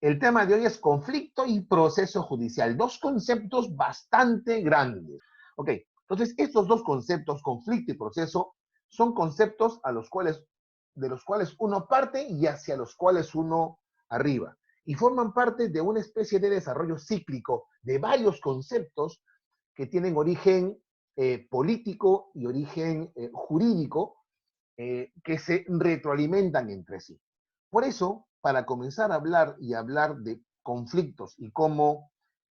El tema de hoy es conflicto y proceso judicial, dos conceptos bastante grandes. Ok, entonces estos dos conceptos, conflicto y proceso, son conceptos de los cuales uno parte y hacia los cuales uno arriba. Y forman parte de una especie de desarrollo cíclico de varios conceptos que tienen origen político y origen jurídico que se retroalimentan entre sí. Por eso, para comenzar a hablar y hablar de conflictos y cómo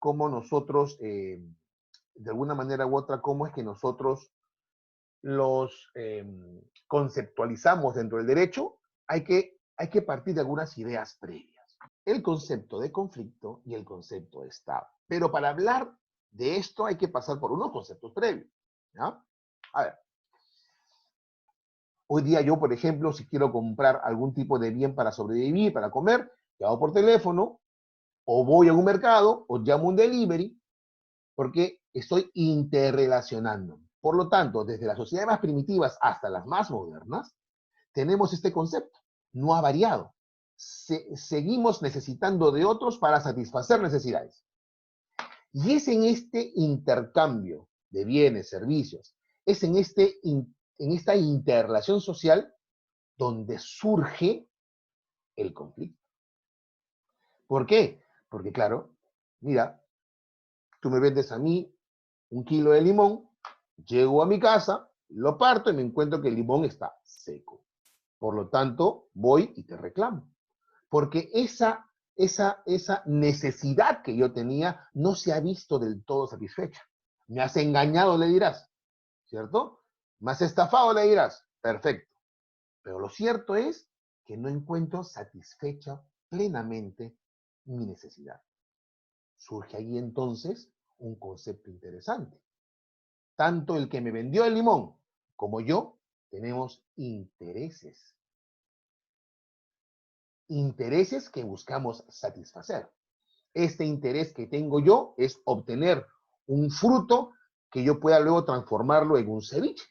nosotros, de alguna manera u otra, cómo es que nosotros los conceptualizamos dentro del derecho, hay que partir de algunas ideas previas. El concepto de conflicto y el concepto de Estado. Pero para hablar de esto hay que pasar por unos conceptos previos. ¿Ya? A ver, hoy día yo, por ejemplo, si quiero comprar algún tipo de bien para sobrevivir, para comer, llamo por teléfono, o voy a un mercado, o llamo un delivery, porque estoy interrelacionando. Por lo tanto, desde las sociedades más primitivas hasta las más modernas, tenemos este concepto. No ha variado. Seguimos necesitando de otros para satisfacer necesidades. Y es en este intercambio de bienes, servicios, es en esta interrelación social donde surge el conflicto. ¿Por qué? Porque claro, mira, tú me vendes a mí 1 kilo de limón, llego a mi casa, lo parto y me encuentro que el limón está seco. Por lo tanto, voy y te reclamo. Porque esa necesidad que yo tenía no se ha visto del todo satisfecha. Me has engañado, le dirás, ¿cierto? Me has estafado, le dirás, perfecto. Pero lo cierto es que no encuentro satisfecha plenamente mi necesidad. Surge ahí entonces un concepto interesante. Tanto el que me vendió el limón como yo tenemos intereses. Intereses que buscamos satisfacer. Este interés que tengo yo es obtener un fruto que yo pueda luego transformarlo en un ceviche.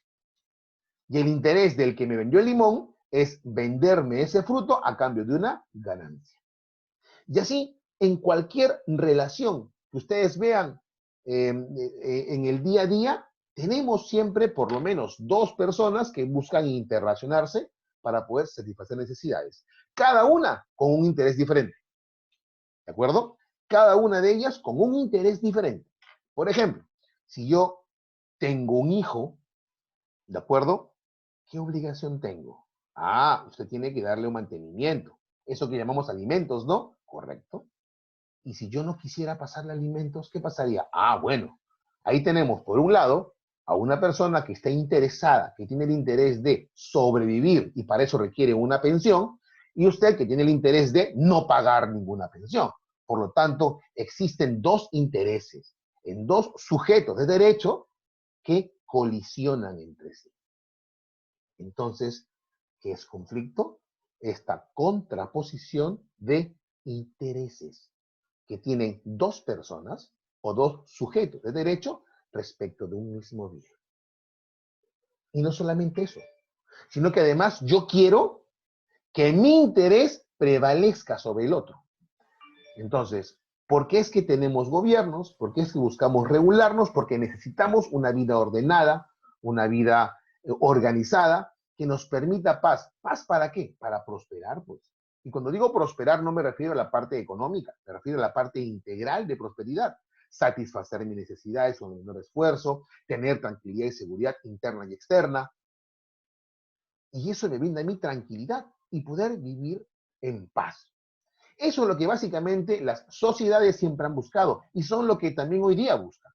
Y el interés del que me vendió el limón es venderme ese fruto a cambio de una ganancia. Y así, en cualquier relación que ustedes vean en el día a día, tenemos siempre por lo menos dos personas que buscan interrelacionarse para poder satisfacer necesidades. Cada una con un interés diferente. ¿De acuerdo? Cada una de ellas con un interés diferente. Por ejemplo, si yo tengo un hijo, ¿de acuerdo? ¿Qué obligación tengo? Ah, usted tiene que darle un mantenimiento. Eso que llamamos alimentos, ¿no? Correcto. Y si yo no quisiera pasarle alimentos, ¿qué pasaría? Ah, bueno, ahí tenemos por un lado a una persona que está interesada, que tiene el interés de sobrevivir y para eso requiere una pensión, y usted que tiene el interés de no pagar ninguna pensión. Por lo tanto, existen dos intereses en dos sujetos de derecho que colisionan entre sí. Entonces, ¿qué es conflicto? Esta contraposición de intereses que tienen dos personas o dos sujetos de derecho respecto de un mismo bien. Y no solamente eso, sino que además yo quiero que mi interés prevalezca sobre el otro. Entonces, ¿por qué es que tenemos gobiernos? ¿Por qué es que buscamos regularnos? Porque necesitamos una vida ordenada, una vida organizada, que nos permita paz. ¿Paz para qué? Para prosperar, pues. Y cuando digo prosperar no me refiero a la parte económica, me refiero a la parte integral de prosperidad. Satisfacer mis necesidades con el menor esfuerzo, tener tranquilidad y seguridad interna y externa. Y eso me brinda a mí tranquilidad y poder vivir en paz. Eso es lo que básicamente las sociedades siempre han buscado y son lo que también hoy día buscan.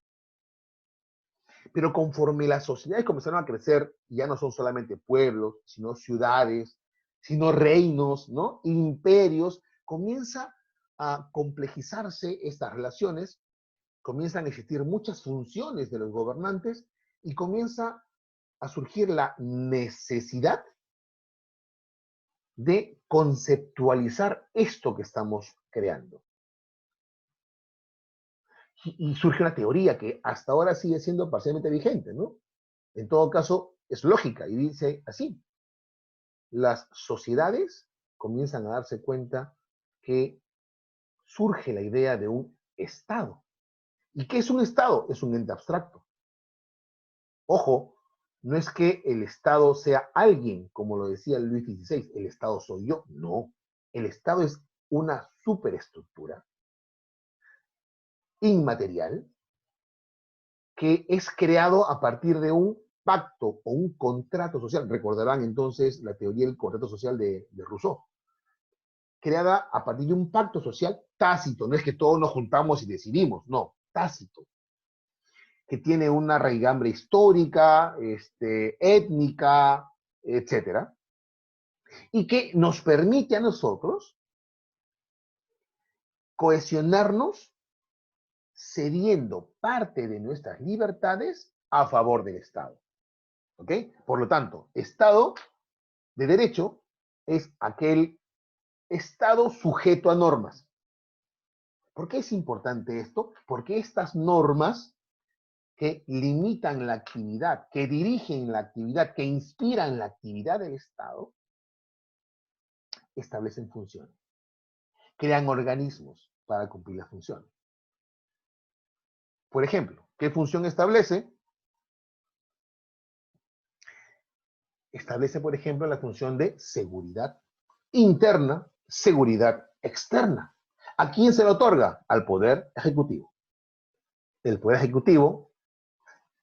Pero conforme las sociedades comenzaron a crecer, ya no son solamente pueblos, sino ciudades, sino reinos, ¿no? Imperios, comienza a complejizarse estas relaciones, comienzan a existir muchas funciones de los gobernantes y comienza a surgir la necesidad de conceptualizar esto que estamos creando. Y surge una teoría que hasta ahora sigue siendo parcialmente vigente, ¿no? En todo caso, es lógica y dice así: las sociedades comienzan a darse cuenta que surge la idea de un Estado. ¿Y qué es un Estado? Es un ente abstracto. Ojo, no es que el Estado sea alguien, como lo decía Luis XVI, el Estado soy yo. No, el Estado es una superestructura inmaterial que es creado a partir de un pacto o un contrato social. Recordarán entonces la teoría del contrato social de Rousseau. Creada a partir de un pacto social tácito, no es que todos nos juntamos y decidimos, no, tácito, que tiene una raigambre histórica, étnica, etcétera, y que nos permite a nosotros cohesionarnos cediendo parte de nuestras libertades a favor del Estado. ¿Ok? Por lo tanto, Estado de derecho es aquel Estado sujeto a normas. ¿Por qué es importante esto? Porque estas normas que limitan la actividad, que dirigen la actividad, que inspiran la actividad del Estado, establecen funciones, crean organismos para cumplir las funciones. Por ejemplo, ¿qué función establece? Establece, por ejemplo, la función de seguridad interna, seguridad externa. ¿A quién se le otorga? Al Poder Ejecutivo. El Poder Ejecutivo,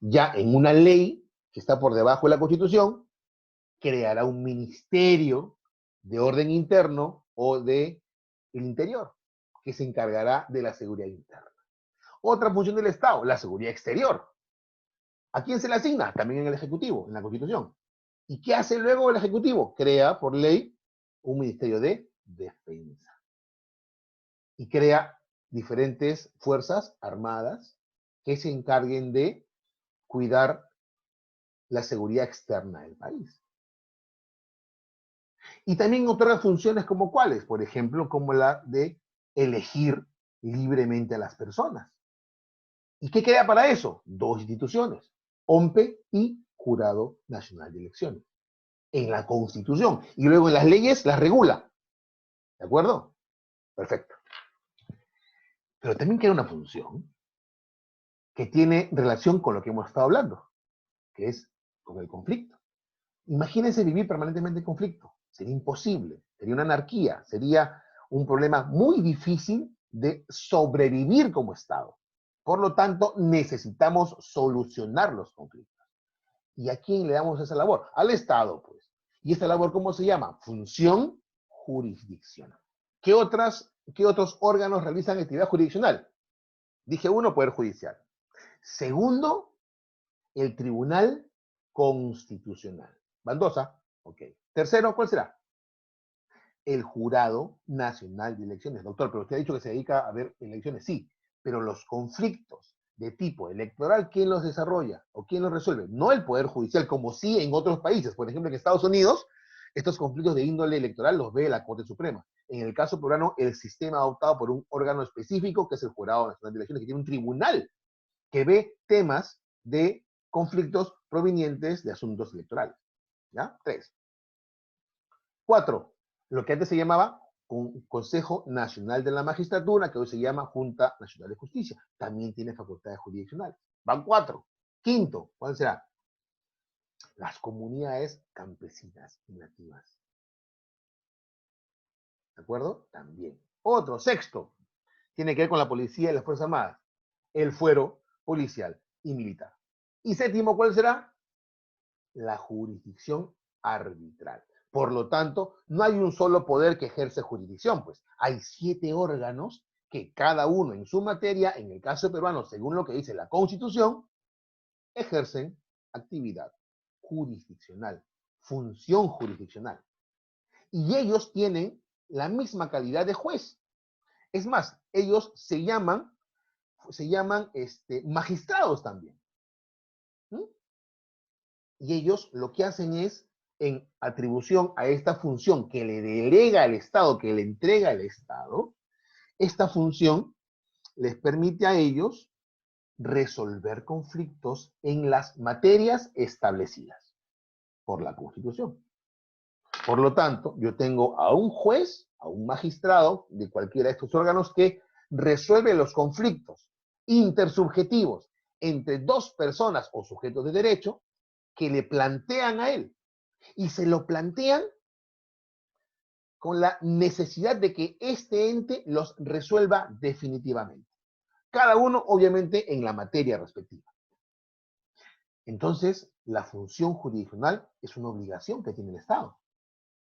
ya en una ley que está por debajo de la Constitución, creará un ministerio de orden interno o de el interior, que se encargará de la seguridad interna. Otra función del Estado, la seguridad exterior. ¿A quién se le asigna? También en el Ejecutivo, en la Constitución. ¿Y qué hace luego el Ejecutivo? Crea, por ley, un Ministerio de Defensa. Y crea diferentes fuerzas armadas que se encarguen de cuidar la seguridad externa del país. Y también otorga funciones como cuáles, por ejemplo, como la de elegir libremente a las personas. ¿Y qué crea para eso? Dos instituciones, OMPE y Jurado Nacional de Elecciones, en la Constitución. Y luego en las leyes las regula. ¿De acuerdo? Perfecto. Pero también crea una función que tiene relación con lo que hemos estado hablando, que es con el conflicto. Imagínense vivir permanentemente en conflicto. Sería imposible, sería una anarquía, sería un problema muy difícil de sobrevivir como Estado. Por lo tanto, necesitamos solucionar los conflictos. ¿Y a quién le damos esa labor? Al Estado, pues. ¿Y esta labor cómo se llama? Función jurisdiccional. ¿Qué otros órganos realizan actividad jurisdiccional? Dije uno, Poder Judicial. Segundo, el Tribunal Constitucional. Bandosa, ok. Tercero, ¿cuál será? El Jurado Nacional de Elecciones. Doctor, pero usted ha dicho que se dedica a ver elecciones. Sí, pero los conflictos de tipo electoral, ¿quién los desarrolla o quién los resuelve? No el Poder Judicial, como sí en otros países. Por ejemplo, en Estados Unidos, estos conflictos de índole electoral los ve la Corte Suprema. En el caso peruano, el sistema adoptado por un órgano específico, que es el Jurado Nacional de Elecciones, que tiene un tribunal que ve temas de conflictos provenientes de asuntos electorales. ¿Ya? 3. 4. Lo que antes se llamaba Consejo Nacional de la Magistratura, que hoy se llama Junta Nacional de Justicia. También tiene facultades jurisdiccionales. Van 4. Quinto, ¿cuál será? Las comunidades campesinas y nativas. ¿De acuerdo? También. Otro, sexto, tiene que ver con la policía y las Fuerzas Armadas. El fuero policial y militar. Y séptimo, ¿cuál será? La jurisdicción arbitral. Por lo tanto, no hay un solo poder que ejerce jurisdicción, pues hay 7 órganos que cada uno en su materia, en el caso peruano, según lo que dice la Constitución, ejercen actividad jurisdiccional, función jurisdiccional. Y ellos tienen la misma calidad de juez. Es más, ellos se llaman magistrados también. ¿Mm? Y ellos lo que hacen es, en atribución a esta función que le delega al Estado, que le entrega al Estado, esta función les permite a ellos resolver conflictos en las materias establecidas por la Constitución. Por lo tanto, yo tengo a un juez, a un magistrado de cualquiera de estos órganos que resuelve los conflictos intersubjetivos entre dos personas o sujetos de derecho que le plantean a él. Y se lo plantean con la necesidad de que este ente los resuelva definitivamente. Cada uno, obviamente, en la materia respectiva. Entonces, la función jurisdiccional es una obligación que tiene el Estado.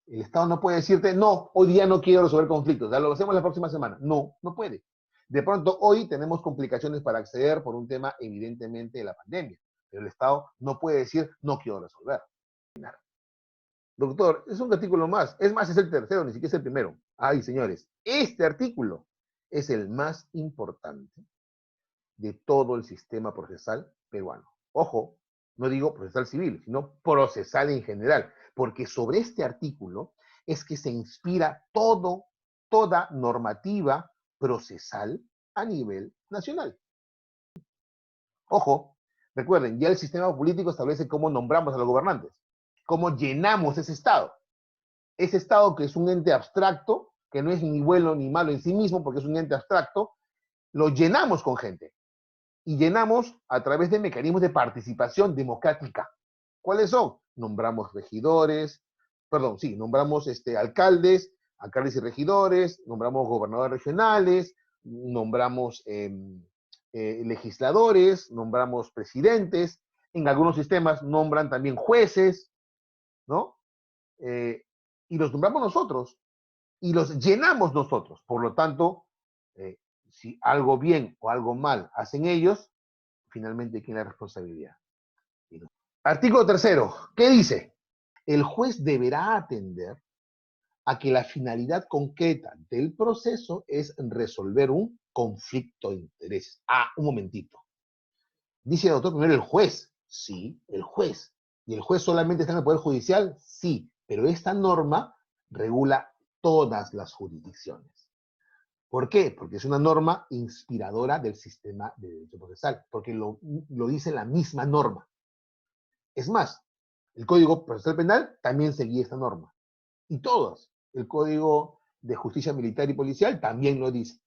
El Estado no puede decirte, no, hoy día no quiero resolver conflictos, ya lo hacemos la próxima semana. No, no puede. De pronto, hoy tenemos complicaciones para acceder por un tema, evidentemente, de la pandemia. Pero el Estado no puede decir, no quiero resolver. Doctor, es un artículo más. Es más, es el tercero, ni siquiera es el primero. Ay, señores, este artículo es el más importante de todo el sistema procesal peruano. Ojo, no digo procesal civil, sino procesal en general, porque sobre este artículo es que se inspira toda normativa procesal a nivel nacional. Ojo, recuerden, ya el sistema político establece cómo nombramos a los gobernantes, cómo llenamos ese Estado. Ese Estado que es un ente abstracto, que no es ni bueno ni malo en sí mismo, porque es un ente abstracto, lo llenamos con gente. Y llenamos a través de mecanismos de participación democrática. ¿Cuáles son? Nombramos regidores, nombramos alcaldes y regidores, nombramos gobernadores regionales, nombramos legisladores, nombramos presidentes, en algunos sistemas nombran también jueces, ¿no? Y los nombramos nosotros, y los llenamos nosotros. Por lo tanto, si algo bien o algo mal hacen ellos, finalmente, ¿quién es la responsabilidad? Artículo 3º, ¿qué dice? El juez deberá atender a que la finalidad concreta del proceso es resolver un conflicto de intereses. Ah, un momentito. Dice el doctor primero el juez. Sí, el juez. ¿Y el juez solamente está en el Poder Judicial? Sí, pero esta norma regula todas las jurisdicciones. ¿Por qué? Porque es una norma inspiradora del sistema de derecho procesal, porque lo dice la misma norma. Es más, el Código Procesal Penal también seguía esta norma. Y todos. El Código de Justicia Militar y Policial también lo dice.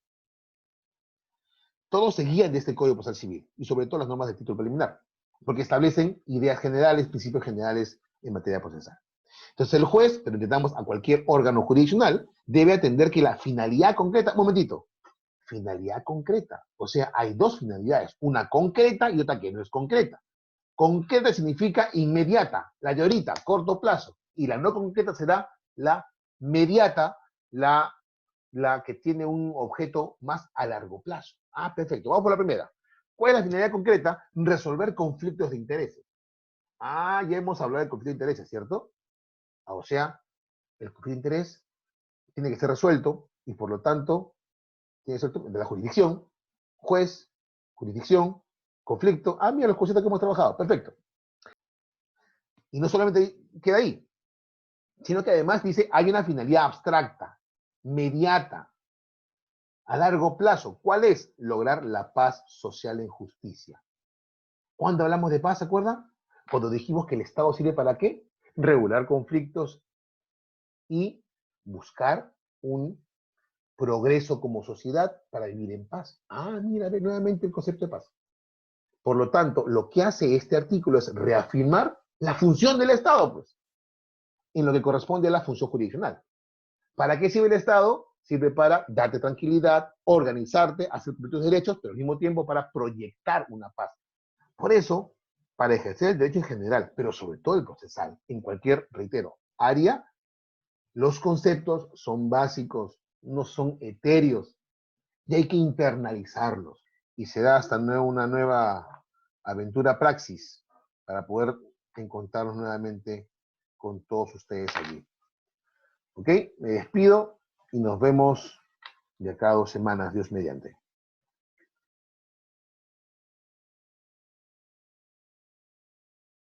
Todos seguían de este Código Procesal Civil, y sobre todo las normas del título preliminar, porque establecen ideas generales, principios generales en materia procesal. Entonces el juez, pero intentamos a cualquier órgano jurisdiccional, debe atender que la finalidad concreta, un momentito, finalidad concreta, o sea, hay dos finalidades, una concreta y otra que no es concreta. Concreta significa inmediata, la de ahorita, corto plazo, y la no concreta será la mediata, la que tiene un objeto más a largo plazo. Ah, perfecto, vamos por la primera. ¿Cuál es la finalidad concreta? Resolver conflictos de intereses. Ah, ya hemos hablado de conflicto de intereses, ¿cierto? O sea, el conflicto de interés tiene que ser resuelto y por lo tanto tiene que ser de la jurisdicción, juez, jurisdicción, conflicto. Ah, mira los conceptos que hemos trabajado, perfecto. Y no solamente queda ahí, sino que además dice hay una finalidad abstracta, mediata, a largo plazo. ¿Cuál es? Lograr la paz social en justicia. ¿Cuándo hablamos de paz, se acuerdan? Cuando dijimos que el Estado sirve para qué? Regular conflictos y buscar un progreso como sociedad para vivir en paz. Ah, mira, ve nuevamente el concepto de paz. Por lo tanto, lo que hace este artículo es reafirmar la función del Estado, pues, en lo que corresponde a la función jurisdiccional. ¿Para qué sirve el Estado? Sirve para darte tranquilidad, organizarte, hacer tus derechos, pero al mismo tiempo para proyectar una paz. Por eso, para ejercer el derecho en general, pero sobre todo el procesal, en cualquier, reitero, área, los conceptos son básicos, no son etéreos, y hay que internalizarlos. Y se da hasta una nueva aventura praxis para poder encontrarnos nuevamente con todos ustedes allí. ¿Ok? Me despido y nos vemos de acá a 2 semanas, Dios mediante.